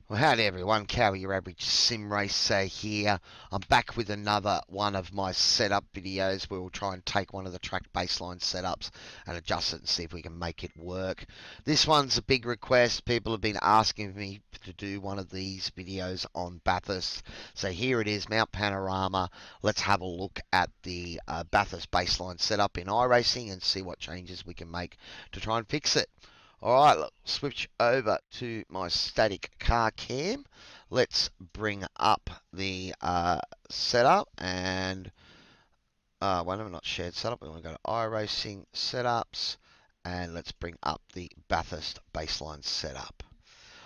Well, howdy everyone, Cowy, your average sim racer here. I'm back with another one of my setup videos where we'll try and take one of the track baseline setups and adjust it and see if we can make it work. This one's a big request. People have been asking me to do one of these videos on Bathurst. So here it is, Mount Panorama. Let's have a look at the Bathurst baseline setup in iRacing and see what changes we can make to try and fix it. Alright, let's switch over to my static car cam. Let's bring up the setup and whenever not shared setup, we want to go to iRacing setups and let's bring up the Bathurst baseline setup.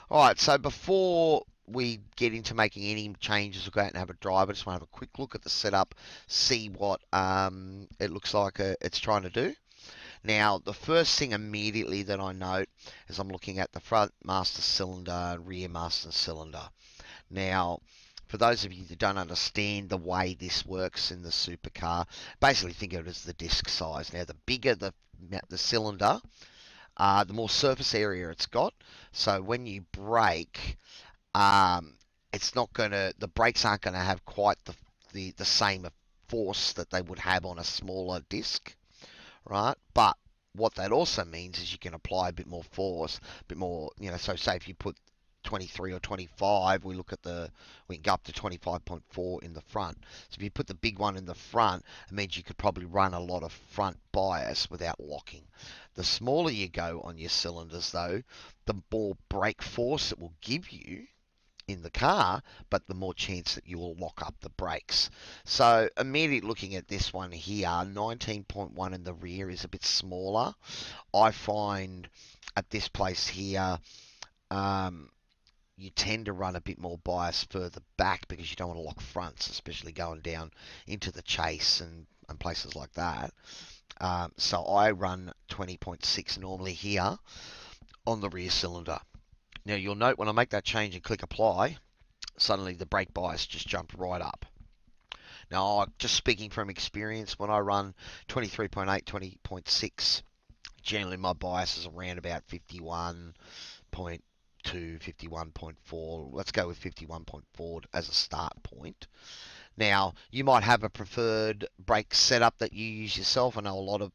Alright, so before we get into making any changes or go out and have a drive, I just want to have a quick look at the setup, see what it looks like it's trying to do. Now, the first thing immediately that I note is I'm looking at the front master cylinder and rear master cylinder. Now, for those of you that don't understand the way this works in the supercar, basically think of it as the disc size. Now, the bigger the cylinder, the more surface area it's got. So when you brake, it's not going to, the brakes aren't going to have quite the same force that they would have on a smaller disc. Right? But what that also means is you can apply a bit more force, a bit more, so say if you put 23 or 25, we can go up to 25.4 in the front. So if you put the big one in the front, it means you could probably run a lot of front bias without locking. The smaller you go on your cylinders, though, the more brake force it will give you in the car, but the more chance that you will lock up the brakes. So immediately looking at this one here, 19.1 in the rear is a bit smaller. I find at this place here, you tend to run a bit more bias further back because you don't want to lock fronts, especially going down into the chase and places like that. So I run 20.6 normally here on the rear cylinder. Now you'll note when I make that change and click apply, suddenly the brake bias just jumped right up. Now, just speaking from experience, when I run 23.8, 20.6, generally my bias is around about 51.2, 51.4. Let's go with 51.4 as a start point. Now, you might have a preferred brake setup that you use yourself. I know a lot of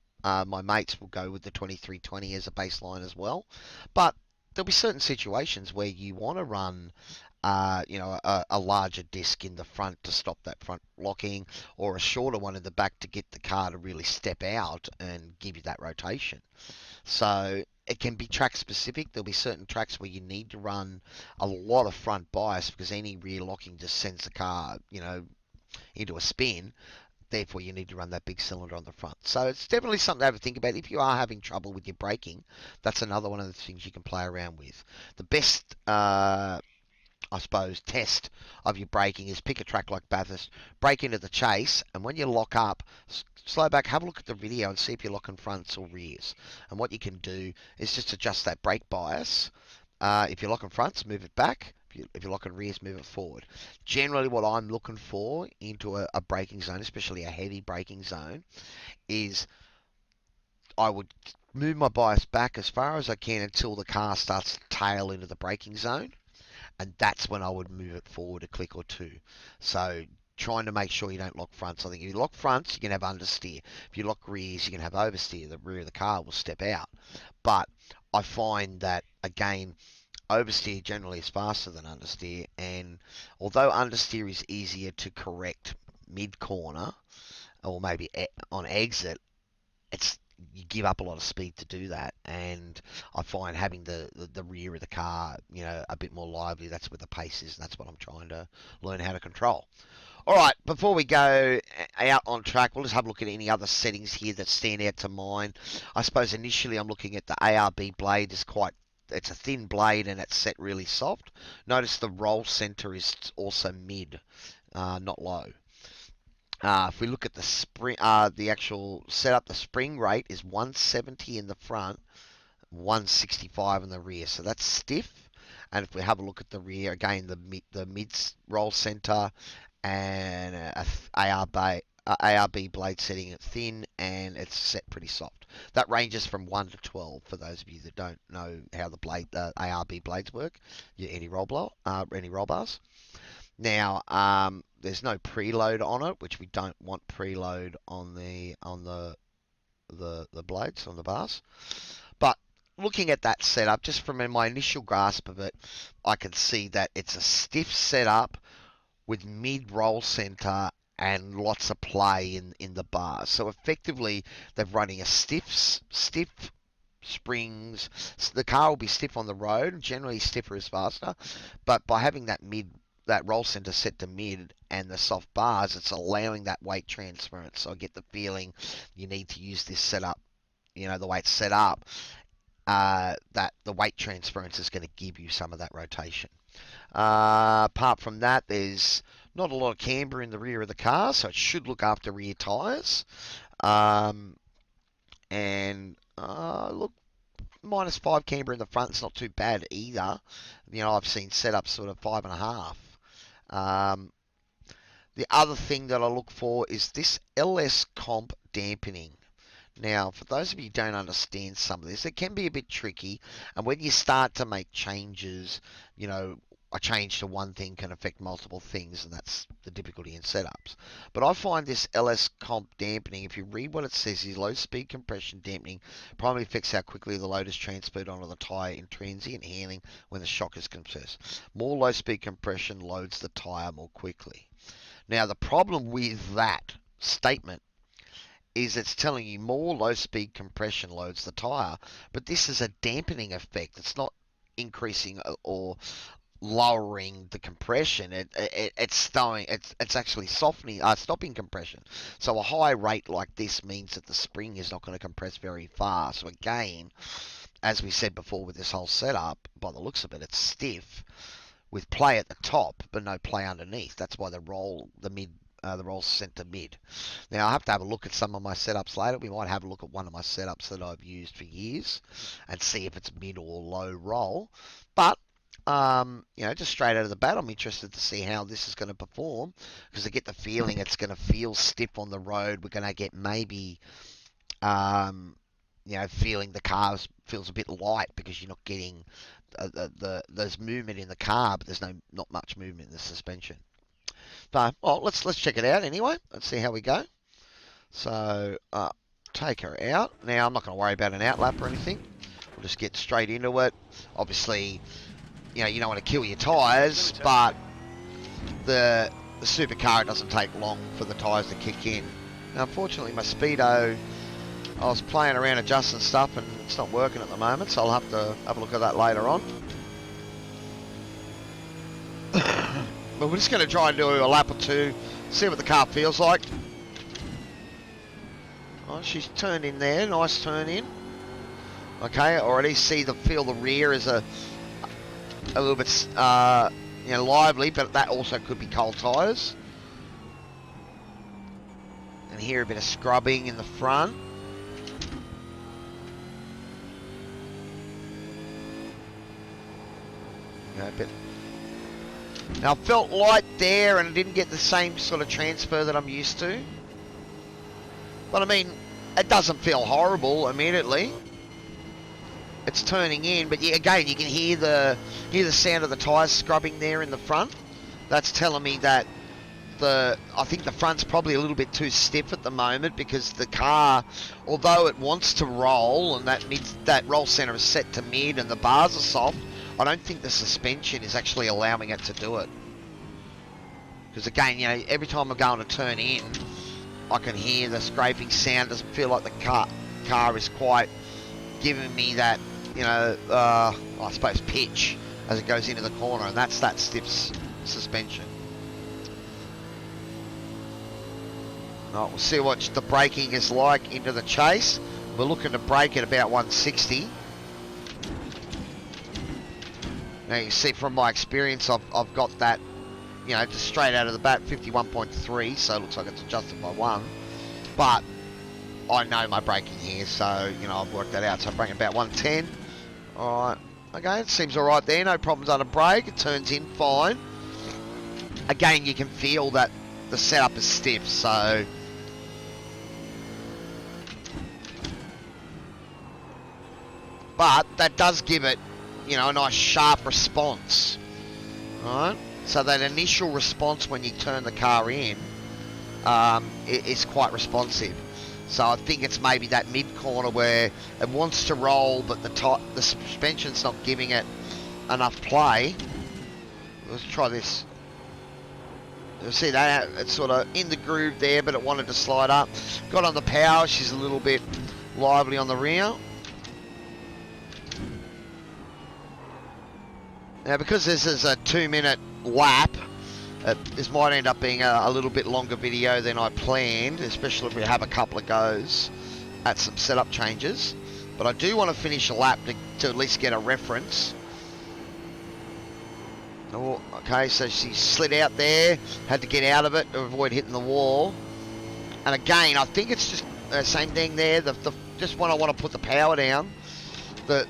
my mates will go with the 2320 as a baseline as well, but there'll be certain situations where you want to run a larger disc in the front to stop that front locking, or a shorter one in the back to get the car to really step out and give you that rotation. So it can be track specific. There'll be certain tracks where you need to run a lot of front bias because any rear locking just sends the car, into a spin. Therefore, you need to run that big cylinder on the front. So it's definitely something to have a think about. If you are having trouble with your braking, that's another one of the things you can play around with. The best, I suppose, test of your braking is pick a track like Bathurst, brake into the chase, and when you lock up, slow back, have a look at the video and see if you're locking fronts or rears. And what you can do is just adjust that brake bias. If you're locking fronts, move it back. If you're locking rears, move it forward. Generally, what I'm looking for into a braking zone, especially a heavy braking zone, is I would move my bias back as far as I can until the car starts to tail into the braking zone, and that's when I would move it forward a click or two. So trying to make sure you don't lock fronts. I think if you lock fronts, you can have understeer. If you lock rears, you can have oversteer. The rear of the car will step out. But I find that, again, oversteer generally is faster than understeer, and although understeer is easier to correct mid-corner or maybe on exit, it's you give up a lot of speed to do that, and I find having the rear of the car, a bit more lively, that's where the pace is, and that's what I'm trying to learn how to control. Alright, before we go out on track, we'll just have a look at any other settings here that stand out to mine. I suppose initially I'm looking at the ARB blade. It's a thin blade and it's set really soft. Notice the roll center is also mid, not low. If we look at the spring, the actual setup, the spring rate is 170 in the front, 165 in the rear. So that's stiff. And if we have a look at the rear, again, the mid roll center and ARB blade setting it thin, and it's set pretty soft. That ranges from 1 to 12 for those of you that don't know how the ARB blades work. Your any roll bars. Now, there's no preload on it, which we don't want preload on the blades on the bars. But looking at that setup, just from my initial grasp of it, I can see that it's a stiff setup with mid roll center and lots of play in the bars. So effectively, they're running a stiff springs. The car will be stiff on the road. Generally, stiffer is faster. But by having that roll center set to mid and the soft bars, it's allowing that weight transference. So I get the feeling you need to use this setup. The way it's set up, that the weight transference is going to give you some of that rotation. Apart from that, there's not a lot of camber in the rear of the car, so it should look after rear tyres. Look, -5 camber in the front is not too bad either. I've seen setups sort of 5.5. The other thing that I look for is this LS comp dampening. Now, for those of you who don't understand some of this, it can be a bit tricky, and when you start to make changes, a change to one thing can affect multiple things, and that's the difficulty in setups. But I find this LS comp dampening, if you read what it says, is low speed compression dampening primarily affects how quickly the load is transferred onto the tyre in transient handling when the shock is compressed. More low speed compression loads the tyre more quickly. Now, the problem with that statement is it's telling you more low-speed compression loads the tyre, but this is a dampening effect. It's not increasing or lowering the compression. It's actually stopping compression. So a high rate like this means that the spring is not going to compress very fast. So again, as we said before with this whole setup, by the looks of it, it's stiff with play at the top, but no play underneath. That's why the roll's sent to mid. Now, I have to have a look at some of my setups later. We might have a look at one of my setups that I've used for years and see if it's mid or low roll. But, just straight out of the bat, I'm interested to see how this is going to perform, because I get the feeling it's going to feel stiff on the road. We're going to get maybe, feeling the car feels a bit light because you're not getting there's movement in the car, but there's not much movement in the suspension. But, let's check it out anyway. Let's see how we go. So, take her out. Now, I'm not going to worry about an outlap or anything. We'll just get straight into it. Obviously, you don't want to kill your tyres, but the Supercar, it doesn't take long for the tyres to kick in. Now, unfortunately, my Speedo, I was playing around adjusting stuff, and it's not working at the moment, so I'll have to have a look at that later on. But we're just going to try and do a lap or two, see what the car feels like. Oh, she's turned in there, nice turn in. Okay, already feel the rear is a little bit lively, but that also could be cold tyres. And here a bit of scrubbing in the front. Now, I felt light there and I didn't get the same sort of transfer that I'm used to. But I mean, it doesn't feel horrible immediately. It's turning in, but again, you can hear the sound of the tyres scrubbing there in the front. That's telling me that I think the front's probably a little bit too stiff at the moment, because the car, although it wants to roll and that roll center is set to mid and the bars are soft, I don't think the suspension is actually allowing it to do it. Because again, every time I'm going to turn in, I can hear the scraping sound. Doesn't feel like the car is quite giving me that, I suppose, pitch as it goes into the corner, and that's that stiff suspension. Right, we'll see what the braking is like into the chase. We're looking to brake at about 160. Now you see from my experience, I've got that, just straight out of the bat, 51.3, so it looks like it's adjusted by 1. But I know my braking here, so, I've worked that out. So I'm braking about 110. Alright, okay, it seems alright there, no problems on a brake, it turns in fine. Again, you can feel that the setup is stiff, so but that does give it, you know, a nice sharp response. Alright, so that initial response when you turn the car in is quite responsive. So I think it's maybe that mid-corner where it wants to roll, but the suspension's not giving it enough play. Let's try this. You'll see that it's sort of in the groove there, but it wanted to slide up. Got on the power, she's a little bit lively on the rear. Now, because this is a 2-minute lap, this might end up being a little bit longer video than I planned, especially if we have a couple of goes at some setup changes. But I do want to finish a lap to at least get a reference. Oh, okay, so she slid out there, had to get out of it to avoid hitting the wall. And again, I think it's just the same thing there. Just when I want to put the power down, the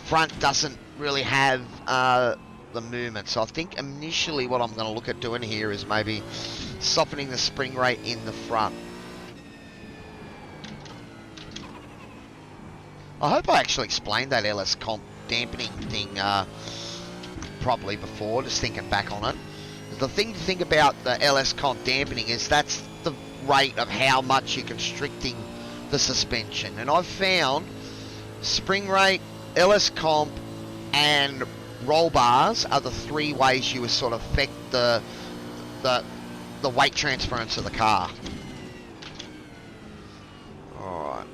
front doesn't really have the movement. So I think initially what I'm going to look at doing here is maybe softening the spring rate in the front. I hope I actually explained that LS comp dampening thing properly before, just thinking back on it. The thing to think about the LS comp dampening is that's the rate of how much you're constricting the suspension. And I've found spring rate, LS comp, and roll bars are the 3 ways you would sort of affect the weight transference of the car. Alright.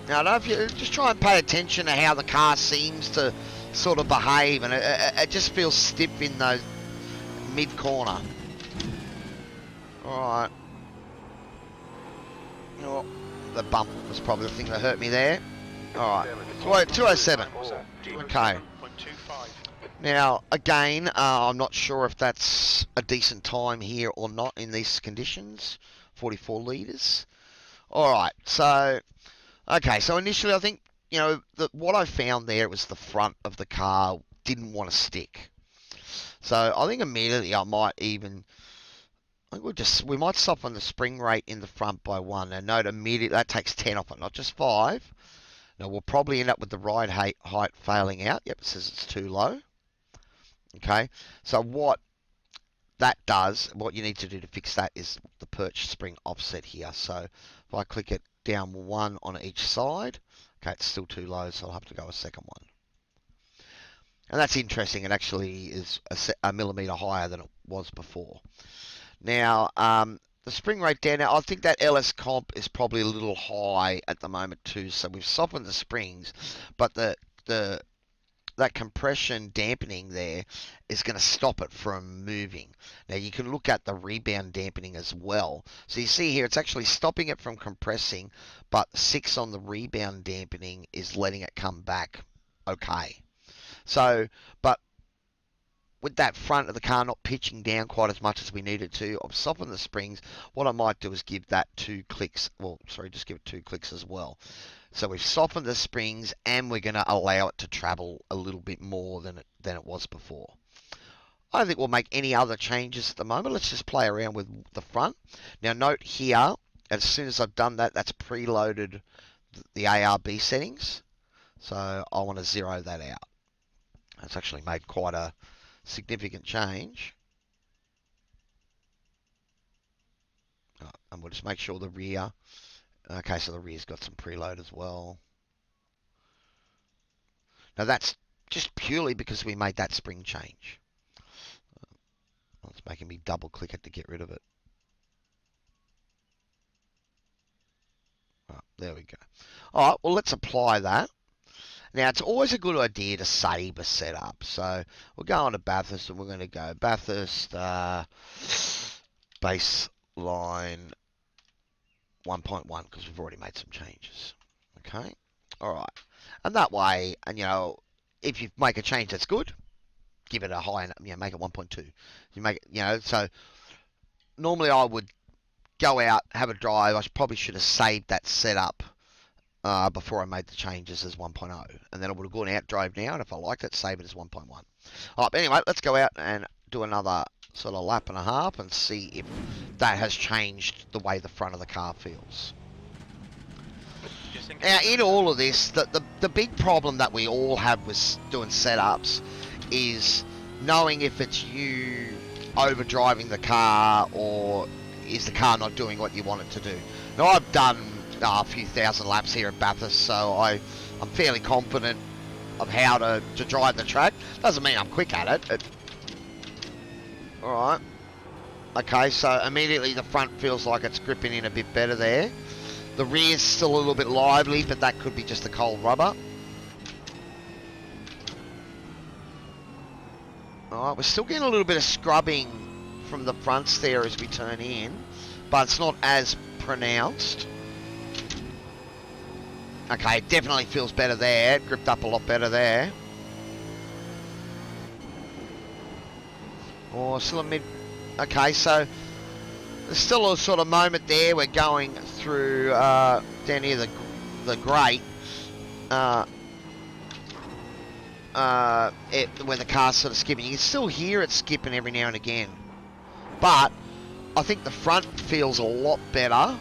Now, I don't know if you just try and pay attention to how the car seems to sort of behave, and it just feels stiff in those mid-corner. Alright. Oh, the bump was probably the thing that hurt me there. Alright. 207. Okay. Now, again, I'm not sure if that's a decent time here or not in these conditions. 44 litres. Alright, so... Okay, so initially I think, you know, what I found there was the front of the car didn't want to stick. So I think immediately I might even... I think we might soften the spring rate in the front by 1. And note immediately that takes 10 off it, not just 5. Now we'll probably end up with the ride height failing out. Yep, it says it's too low. Okay, so what that does, what you need to do to fix that is the perch spring offset here. So if I click it down 1 on each side, okay, it's still too low, so I'll have to go a second one. And that's interesting, it actually is a millimetre higher than it was before. Now, the spring rate down, now I think that LS comp is probably a little high at the moment too, so we've softened the springs, but that compression dampening there is going to stop it from moving. Now you can look at the rebound dampening as well. So you see here it's actually stopping it from compressing, but 6 on the rebound dampening is letting it come back okay. So, but with that front of the car not pitching down quite as much as we need it to, I've softened the springs. What I might do is give that 2 clicks, well, sorry, just give it 2 clicks as well. So we've softened the springs and we're going to allow it to travel a little bit more than it was before. I don't think we'll make any other changes at the moment. Let's just play around with the front. Now note here, as soon as I've done that, that's preloaded the ARB settings. So I want to zero that out. That's actually made quite a significant change. And we'll just make sure the rear... Okay, so the rear's got some preload as well. Now that's just purely because we made that spring change. It's making me double click it to get rid of it. Oh, there we go. Alright, well let's apply that. Now it's always a good idea to save a setup. So we'll go on to Bathurst and we're going to go Bathurst baseline 1.1 because we've already made some changes. Okay, all right, and that way, and you know, if you make a change that's good, give it a high, you know, make it 1.2. You make it, you know, so normally I would go out, have a drive. I probably should have saved that setup before I made the changes as 1.0, and then I would have gone out, drove now, and if I liked it, save it as 1.1. All right, but anyway, let's go out and do another sort of lap and a half and see if that has changed the way the front of the car feels. Now, in all of this, the big problem that we all have with doing setups is knowing if it's you overdriving the car or is the car not doing what you want it to do. Now, I've done a few thousand laps here at Bathurst, so I'm fairly confident of how to drive the track. Doesn't mean I'm quick at it. Alright. Okay, so immediately the front feels like it's gripping in a bit better there. The rear's still a little bit lively, but that could be just the cold rubber. Alright, we're still getting a little bit of scrubbing from the fronts there as we turn in, but it's not as pronounced. Okay, it definitely feels better there. It gripped up a lot better there. Oh, still a mid... Okay, so there's still a sort of moment there. We're going through down near the grate, where the car's sort of skipping. You can still hear it skipping every now and again, but I think the front feels a lot better.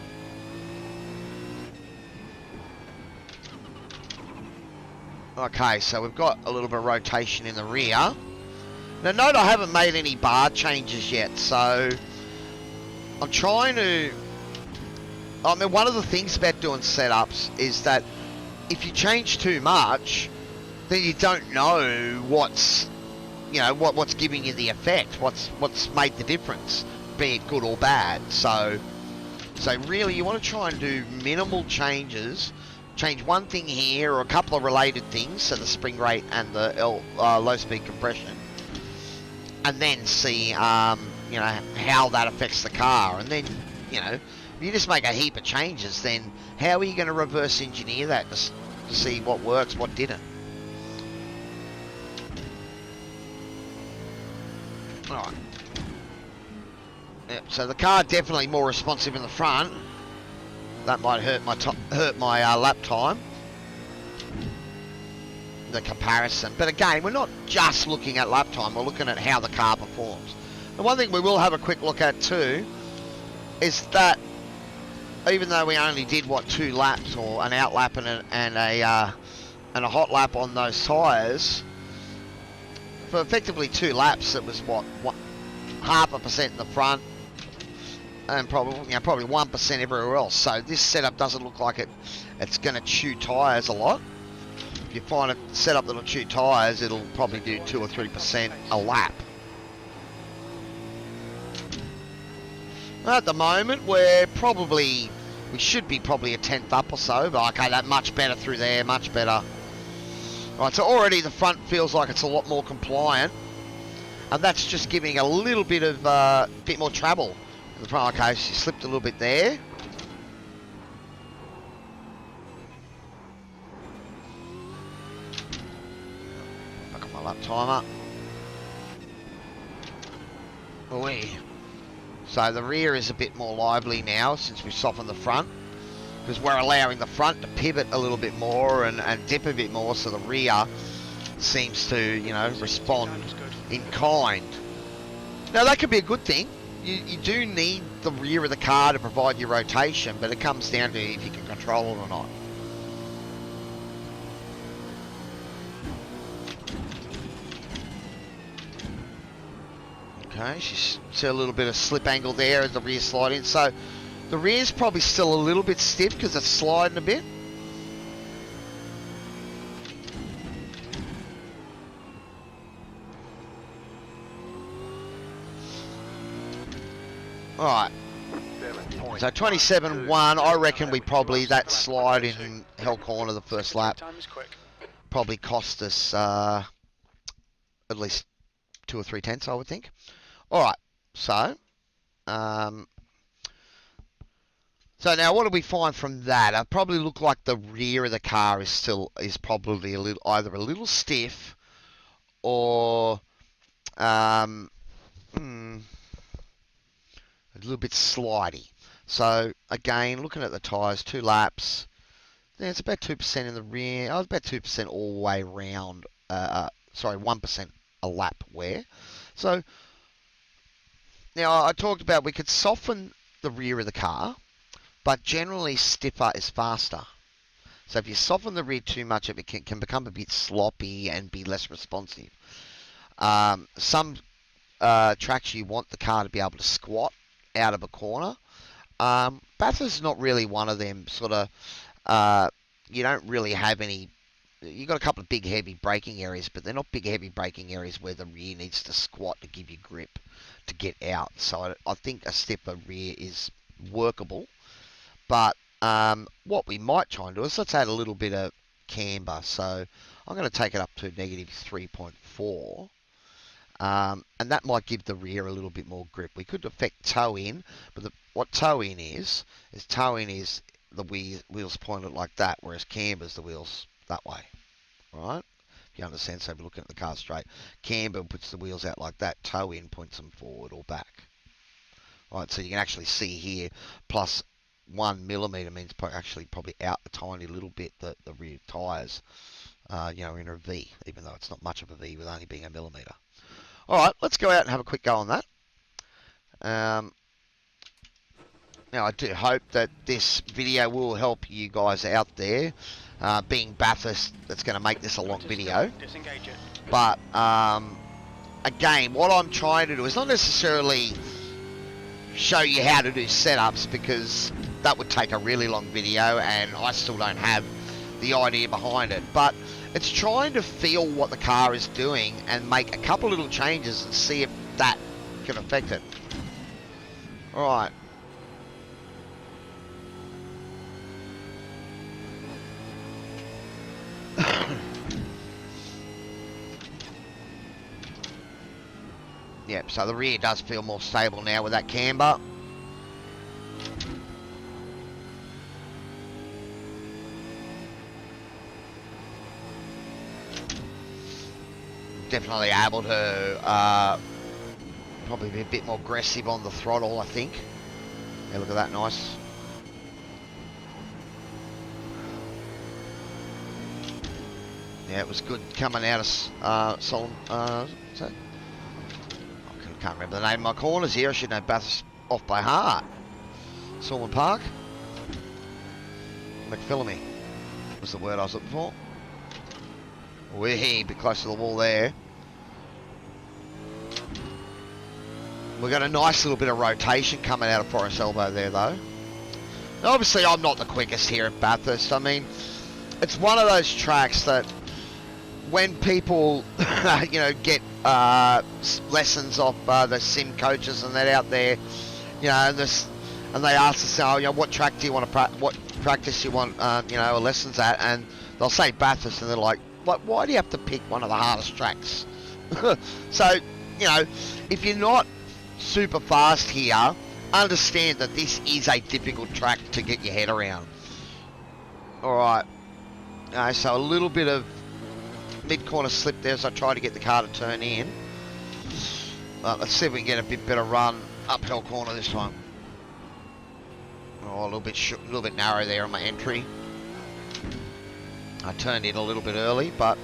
Okay, so we've got a little bit of rotation in the rear. Now, note I haven't made any bar changes yet, so I'm trying to... I mean, one of the things about doing setups is that if you change too much, then you don't know what's, you know, what's giving you the effect, what's made the difference, be it good or bad. So really, you want to try and do minimal changes. Change one thing here or a couple of related things, so the spring rate and the low-speed compression, and then see, you know, how that affects the car. And then, you know, if you just make a heap of changes, then how are you going to reverse engineer that to see what works, what didn't? Alright. Yep, so the car definitely more responsive in the front. That might hurt my lap time, the comparison. But again, we're not just looking at lap time, we're looking at how the car performs. And one thing we will have a quick look at too is that even though we only did, what, 2 laps, or an out lap and a hot lap on those tyres, for effectively 2 laps it was what 0.5% in the front, and probably 1% everywhere else. So this setup doesn't look like it's going to chew tyres a lot. If you find a setup that'll chew tyres, it'll probably do 2 or 3% a lap. At the moment, we should be probably a 10th up or so, but okay, that much better through there, much better. Right, so already the front feels like it's a lot more compliant, and that's just giving a little bit of bit more travel. Okay, she slipped a little bit there. Back on my lap timer. So the rear is a bit more lively now since we've softened the front, because we're allowing the front to pivot a little bit more and dip a bit more, so the rear seems to, you know, respond in kind. Now that could be a good thing. You do need the rear of the car to provide your rotation, but it comes down to if you can control it or not. Okay, she's see a little bit of slip angle there as the rear slide in. So the rear's probably still a little bit stiff because it's sliding a bit. Alright, so 27.1, I reckon we probably, that slide in Hell Corner the first lap probably cost us at least 2 or 3 tenths, I would think. Alright, so now what do we find from that? It probably look like the rear of the car is probably either a little stiff or a little bit slidey. So again, looking at the tyres, 2 laps, yeah, it's about 2% in the rear. Oh, about 2% all the way around. Sorry, 1% a lap wear. So now I talked about we could soften the rear of the car, but generally stiffer is faster. So if you soften the rear too much, it can become a bit sloppy and be less responsive. Some tracks you want the car to be able to squat out of a corner. Bathurst is not really one of them sort of, you don't really have any, you've got a couple of big heavy braking areas, but they're not big heavy braking areas where the rear needs to squat to give you grip to get out. So I think a step of rear is workable. But what we might try and do is let's add a little bit of camber. So I'm going to take it up to negative 3.4. And that might give the rear a little bit more grip. We could affect toe in, but what toe in is the wheels pointed like that, whereas camber's the wheels that way, right? If you understand, so we're looking at the car straight. Camber puts the wheels out like that. Toe in points them forward or back. Right, so you can actually see here, plus 1 millimeter means actually probably out a tiny little bit the rear tyres, in a V, even though it's not much of a V with only being a millimeter. All right, let's go out and have a quick go on that. Now, I do hope that this video will help you guys out there. Being Bathurst, that's going to make this a long video. But, again, what I'm trying to do is not necessarily show you how to do setups, because that would take a really long video and I still don't have the idea behind it. But it's trying to feel what the car is doing and make a couple little changes and see if that can affect it. Alright. Yep, so the rear does feel more stable now with that camber. Definitely able to probably be a bit more aggressive on the throttle, I think. Yeah, look at that, nice. Yeah, it was good coming out of Solomon. I can't remember the name of my corners here. I should know Bathurst off by heart. Solomon Park. McPhillamy was the word I was looking for. We're a bit close to the wall there. We've got a nice little bit of rotation coming out of Forest Elbow there, though. Now, obviously, I'm not the quickest here at Bathurst. I mean, it's one of those tracks that when people, get lessons off the sim coaches and that out there, and they ask us, what track do you want to what practice you want, lessons at, and they'll say Bathurst, and they're like, why do you have to pick one of the hardest tracks? So, if you're not super fast here, understand that this is a difficult track to get your head around. Alright, so a little bit of mid-corner slip there as I try to get the car to turn in. Let's see if we can get a bit better run uphill corner this time. Oh, a little bit narrow there on my entry. I turned in a little bit early, but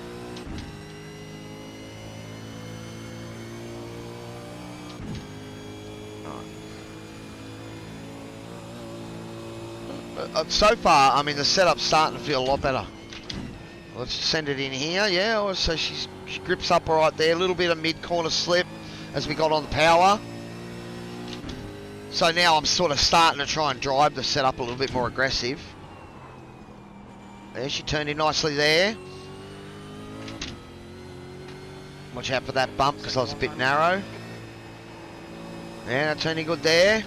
so far, I mean, the setup's starting to feel a lot better. Let's send it in here, yeah. So she grips up all right there. A little bit of mid-corner slip as we got on the power. So now I'm sort of starting to try and drive the setup a little bit more aggressive. There, she turned in nicely there. Watch out for that bump because I was a bit narrow. Yeah, turning good there.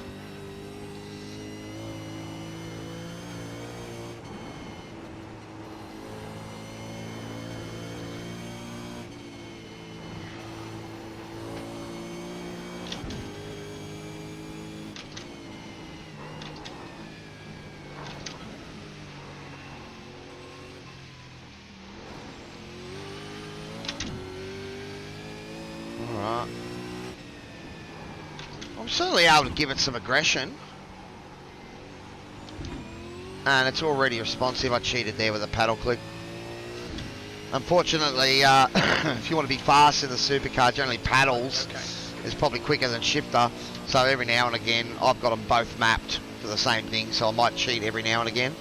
I'm certainly able to give it some aggression. And it's already responsive. I cheated there with a paddle click. Unfortunately, if you want to be fast in the supercar, generally paddles is probably quicker than shifter. So every now and again, I've got them both mapped for the same thing. So I might cheat every now and again.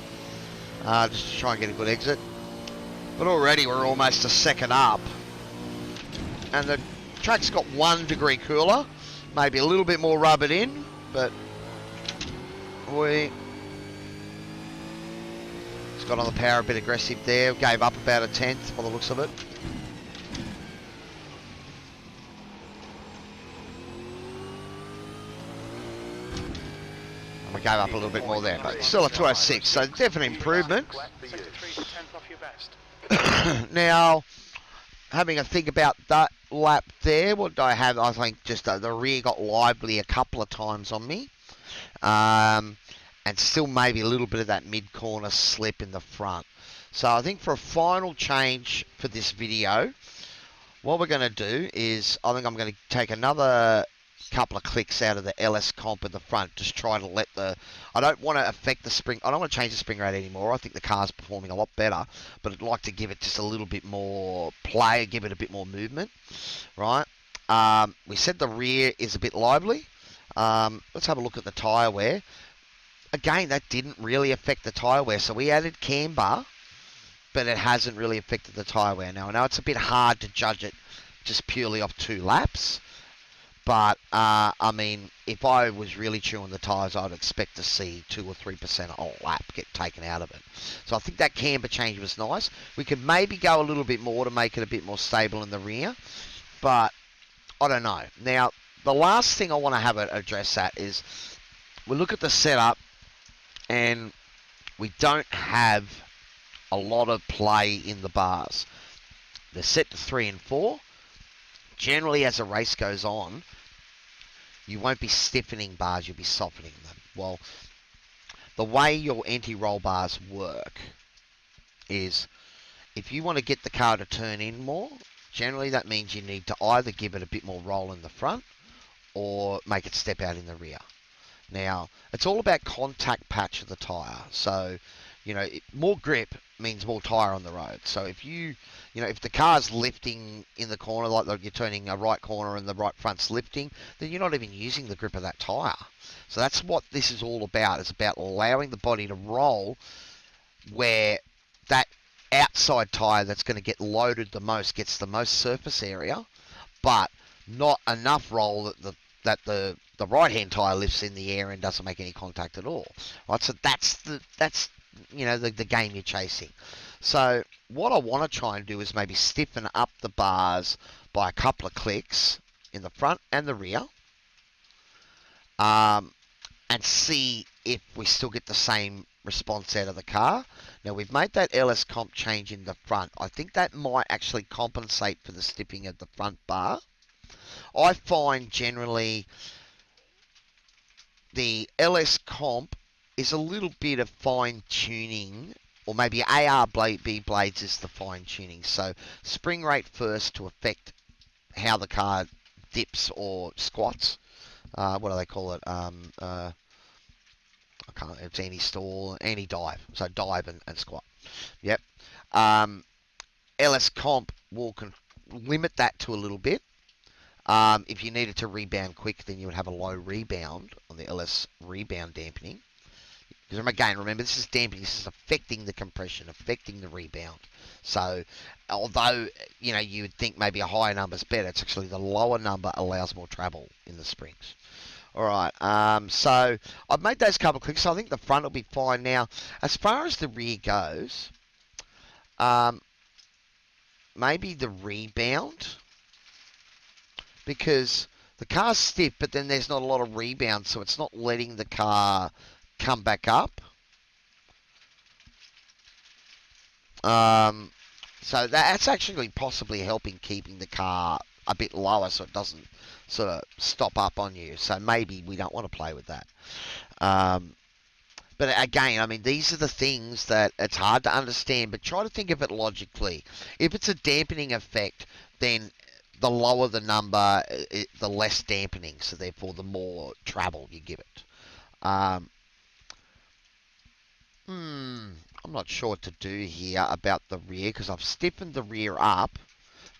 just to try and get a good exit. But already we're almost a second up. And the track's got 1 degree cooler. Maybe a little bit more rubbered in, but we just got on the power a bit aggressive there. Gave up about a tenth by the looks of it. And we gave up a little bit more there, but still a 206, so definite improvement. Now, having a think about that lap there, what did I have? I think just the rear got lively a couple of times on me. And still maybe a little bit of that mid-corner slip in the front. So I think for a final change for this video, what we're going to do is, I think I'm going to take another couple of clicks out of the LS comp in the front. Just try to let I don't want to affect the spring. I don't want to change the spring rate anymore. I think the car's performing a lot better, but I'd like to give it just a little bit more play, give it a bit more movement, right? We said the rear is a bit lively. Let's have a look at the tyre wear. Again, that didn't really affect the tyre wear, so we added camber, but it hasn't really affected the tyre wear. Now, I know it's a bit hard to judge it just purely off 2 laps, but, I mean, if I was really chewing the tyres, I'd expect to see 2 or 3% a lap get taken out of it. So I think that camber change was nice. We could maybe go a little bit more to make it a bit more stable in the rear, but I don't know. Now, the last thing I want to have an address at is we look at the setup and we don't have a lot of play in the bars. They're set to 3 and 4. Generally, as a race goes on, you won't be stiffening bars, you'll be softening them. Well, the way your anti-roll bars work is if you want to get the car to turn in more, generally that means you need to either give it a bit more roll in the front or make it step out in the rear. Now, it's all about contact patch of the tyre. So, you know, more grip means more tyre on the road. So if if the car's lifting in the corner, like you're turning a right corner and the right front's lifting, then you're not even using the grip of that tyre. So that's what this is all about. It's about allowing the body to roll where that outside tyre that's going to get loaded the most gets the most surface area, but not enough roll that the right-hand tyre lifts in the air and doesn't make any contact at all. Right, so that's the game you're chasing. So what I want to try and do is maybe stiffen up the bars by a couple of clicks in the front and the rear, and see if we still get the same response out of the car. Now, we've made that LS comp change in the front. I think that might actually compensate for the stiffing of the front bar. I find generally the LS comp is a little bit of fine-tuning, or maybe ARB blades is the fine-tuning. So spring rate first to affect how the car dips or squats. What do they call it? It's anti-stall, anti-dive. So dive and squat. Yep. LS comp will limit that to a little bit. If you needed to rebound quick, then you would have a low rebound on the LS rebound dampening. Because again, remember, this is dampening. This is affecting the compression, affecting the rebound. So, although, you would think maybe a higher number is better, it's actually the lower number allows more travel in the springs. All right, so I've made those couple of clicks, so I think the front will be fine. Now, as far as the rear goes, maybe the rebound, because the car's stiff, but then there's not a lot of rebound, so it's not letting the car come back up. So that's actually possibly helping keeping the car a bit lower so it doesn't sort of stop up on you. So maybe we don't want to play with that. But again, I mean, these are the things that it's hard to understand, but try to think of it logically. If it's a dampening effect, then the lower the number, the less dampening, so therefore the more travel you give it. I'm not sure what to do here about the rear, because I've stiffened the rear up.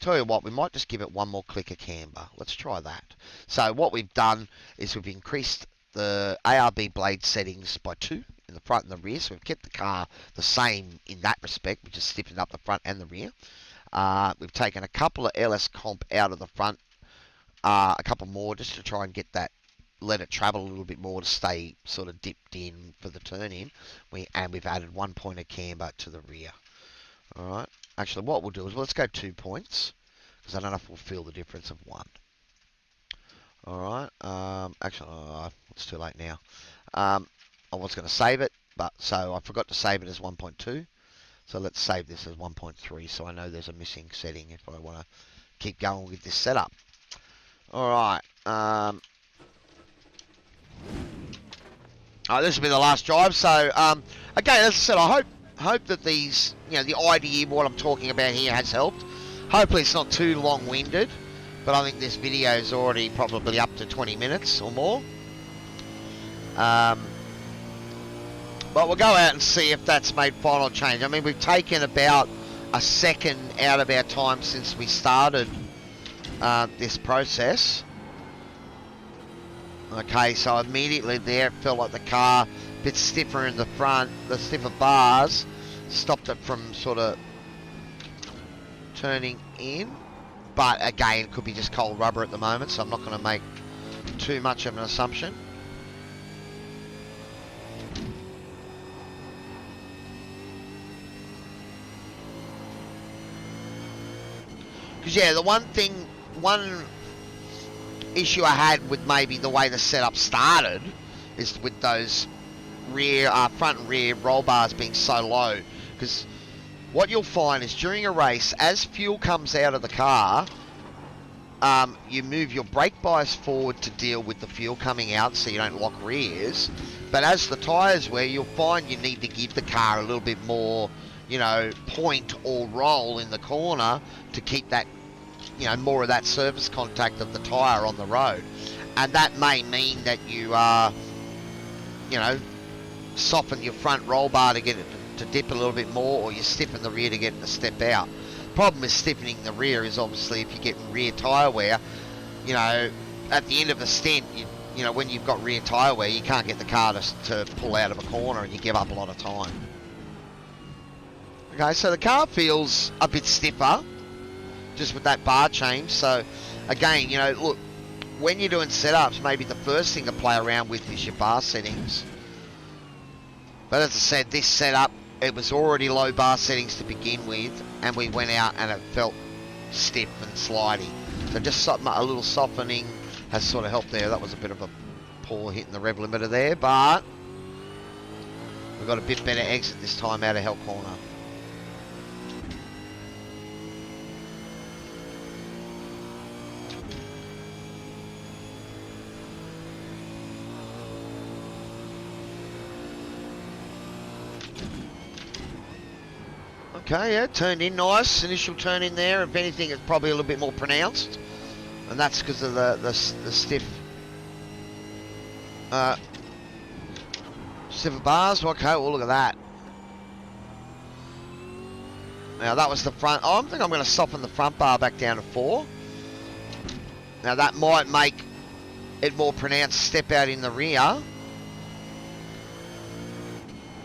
Tell you what, we might just give it one more click of camber. Let's try that. So what we've done is we've increased the ARB blade settings by 2 in the front and the rear. So we've kept the car the same in that respect, which is stiffening up the front and the rear. We've taken a couple of LS comp out of the front, a couple more just to try and get that, let it travel a little bit more to stay sort of dipped in for the turn in. And we've added 1 point of camber to the rear. All right. Actually, what we'll do is let's go 2 points, because I don't know if we'll feel the difference of 1. All right. Actually, it's too late now. I was going to save it, but so I forgot to save it as 1.2. So let's save this as 1.3, so I know there's a missing setting if I want to keep going with this setup. All right. This will be the last drive. So again, as I said, I hope that these, the idea what I'm talking about here has helped. Hopefully it's not too long-winded, but I think this video is already probably up to 20 minutes or more. But we'll go out and see if that's made final change. I mean, we've taken about a second out of our time since we started this process. Okay, so immediately there it felt like the car a bit stiffer in the front. The stiffer bars stopped it from sort of turning in. But again, it could be just cold rubber at the moment, so I'm not going to make too much of an assumption. Because yeah, the one issue I had with maybe the way the setup started is with those rear, front and rear roll bars being so low. Because what you'll find is during a race, as fuel comes out of the car, you move your brake bias forward to deal with the fuel coming out so you don't lock rears. But as the tyres wear, you'll find you need to give the car a little bit more, point or roll in the corner to keep that, more of that surface contact of the tyre on the road. And that may mean that you soften your front roll bar to get it to dip a little bit more, or you stiffen the rear to get it to step out. Problem with stiffening the rear is obviously if you're getting rear tyre wear, at the end of a stint, when you've got rear tyre wear, you can't get the car to pull out of a corner and you give up a lot of time. Okay, so the car feels a bit stiffer just with that bar change. So again, look, when you're doing setups, maybe the first thing to play around with is your bar settings. But as I said, this setup, it was already low bar settings to begin with, and we went out and it felt stiff and slidey. So just a little softening has sort of helped there. That was a bit of a poor hit in the rev limiter there, but we've got a bit better exit this time out of Hell Corner. Okay, yeah, turned in nice. Initial turn in there. If anything, it's probably a little bit more pronounced. And that's because of the stiff stiffer bars. Okay, well, look at that. Now, that was the front. I think I'm going to soften the front bar back down to 4. Now, that might make it more pronounced step out in the rear.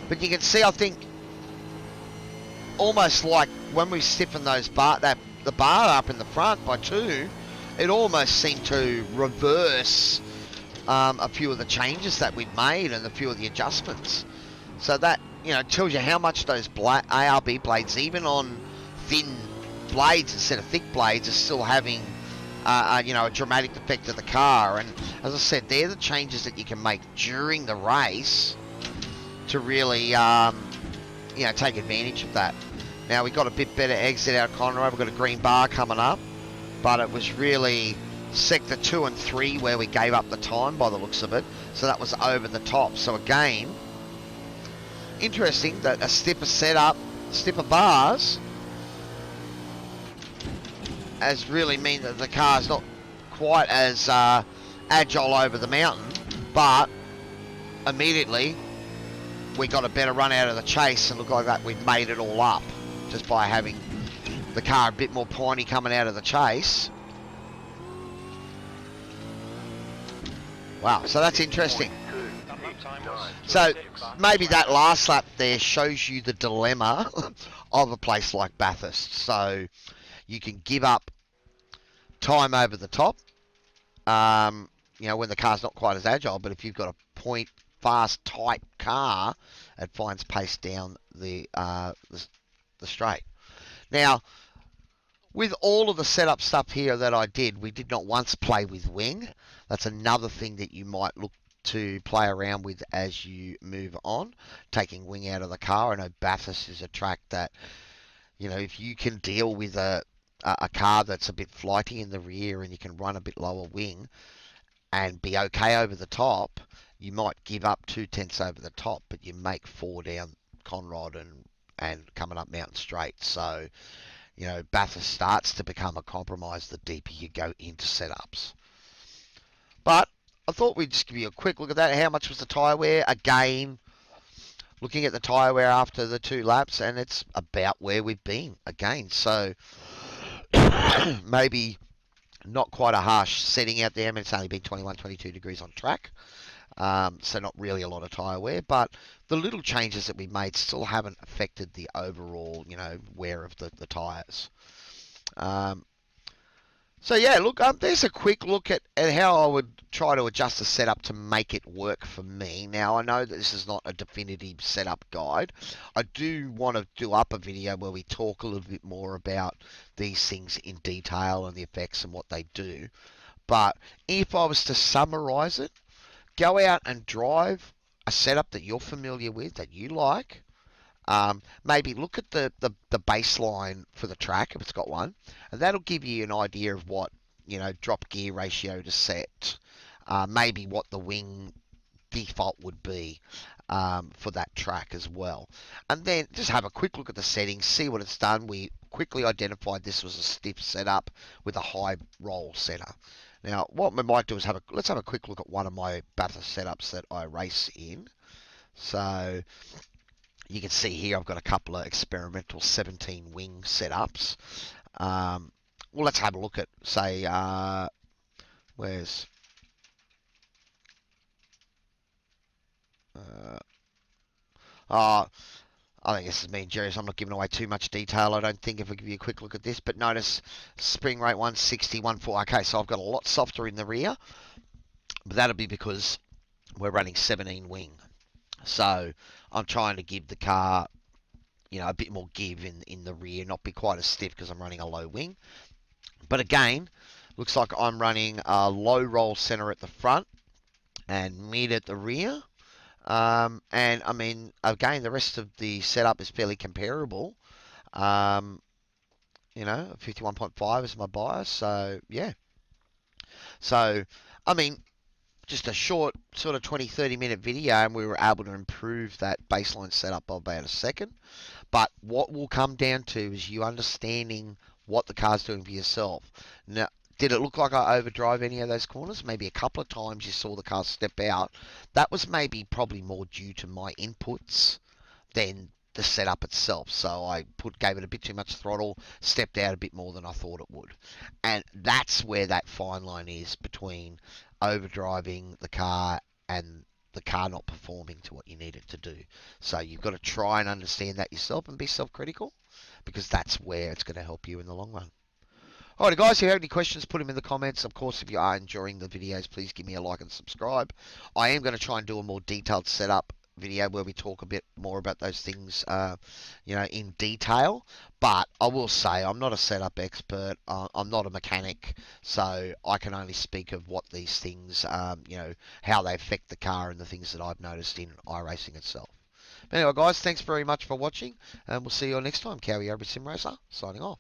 But you can see, I think, almost like when we stiffen those the bar up in the front by 2, it almost seemed to reverse a few of the changes that we'd made and a few of the adjustments. So that, tells you how much those ARB blades, even on thin blades instead of thick blades, are still having a dramatic effect of the car. And as I said, they're the changes that you can make during the race to really take advantage of that. Now, we got a bit better exit out of Conroe. We've got a green bar coming up, but it was really sector 2 and 3 where we gave up the time by the looks of it. So that was over the top. So again, interesting that a stiffer setup, stiffer bars, has really mean that the car's not quite as agile over the mountain, but immediately we got a better run out of the chase and looked like that we've made it all up just by having the car a bit more pointy coming out of the chase. Wow, so that's interesting. So maybe that last lap there shows you the dilemma of a place like Bathurst. So you can give up time over the top, when the car's not quite as agile, but if you've got a point fast, tight car, it finds pace down the straight. Now, with all of the setup stuff here that I did, we did not once play with wing. That's another thing that you might look to play around with as you move on, taking wing out of the car. I know Bathurst is a track that, if you can deal with a car that's a bit flighty in the rear and you can run a bit lower wing and be okay over the top, you might give up 2/10 over the top, but you make 4 down Conrod and coming up Mountain Straight. So, Bathurst starts to become a compromise the deeper you go into setups. But I thought we'd just give you a quick look at that. How much was the tyre wear? Again, looking at the tyre wear after the 2 laps, and it's about where we've been again. So maybe not quite a harsh setting out there. I mean, it's only been 21, 22 degrees on track. So not really a lot of tyre wear, but the little changes that we made still haven't affected the overall, wear of the tyres. So yeah, look, there's a quick look at how I would try to adjust the setup to make it work for me. Now, I know that this is not a definitive setup guide. I do want to do up a video where we talk a little bit more about these things in detail and the effects and what they do. But if I was to summarize it, go out and drive a setup that you're familiar with, that you like. Maybe look at the baseline for the track, if it's got one, and that'll give you an idea of what, drop gear ratio to set, maybe what the wing default would be for that track as well. And then just have a quick look at the settings, see what it's done. We quickly identified this was a stiff setup with a high roll center. Now, what we might do is let's have a quick look at one of my Bathurst setups that I race in. So you can see here I've got a couple of experimental 17 wing setups. Well, let's have a look at, say, where's... I think this is me and Jerry, so I'm not giving away too much detail, I don't think, if I give you a quick look at this. But notice spring rate 160, 140. Okay, so I've got a lot softer in the rear. But that'll be because we're running 17 wing. So I'm trying to give the car, a bit more give in the rear, not be quite as stiff because I'm running a low wing. But again, looks like I'm running a low roll center at the front and mid at the rear. And I mean, again, the rest of the setup is fairly comparable. 51.5 is my bias. So yeah. So, I mean, just a short sort of 20-30 minute video, and we were able to improve that baseline setup by about a second. But what will come down to is you understanding what the car's doing for yourself. Now, did it look like I overdrive any of those corners? Maybe a couple of times you saw the car step out. That was probably more due to my inputs than the setup itself. So I gave it a bit too much throttle, stepped out a bit more than I thought it would. And that's where that fine line is between overdriving the car and the car not performing to what you need it to do. So you've got to try and understand that yourself and be self-critical, because that's where it's going to help you in the long run. Alright guys, if you have any questions, put them in the comments. Of course, if you are enjoying the videos, please give me a like and subscribe. I am going to try and do a more detailed setup video where we talk a bit more about those things, in detail. But I will say, I'm not a setup expert. I'm not a mechanic, so I can only speak of what these things, how they affect the car and the things that I've noticed in iRacing itself. But anyway, guys, thanks very much for watching, and we'll see you all next time. Cowy, Sim Racer, signing off.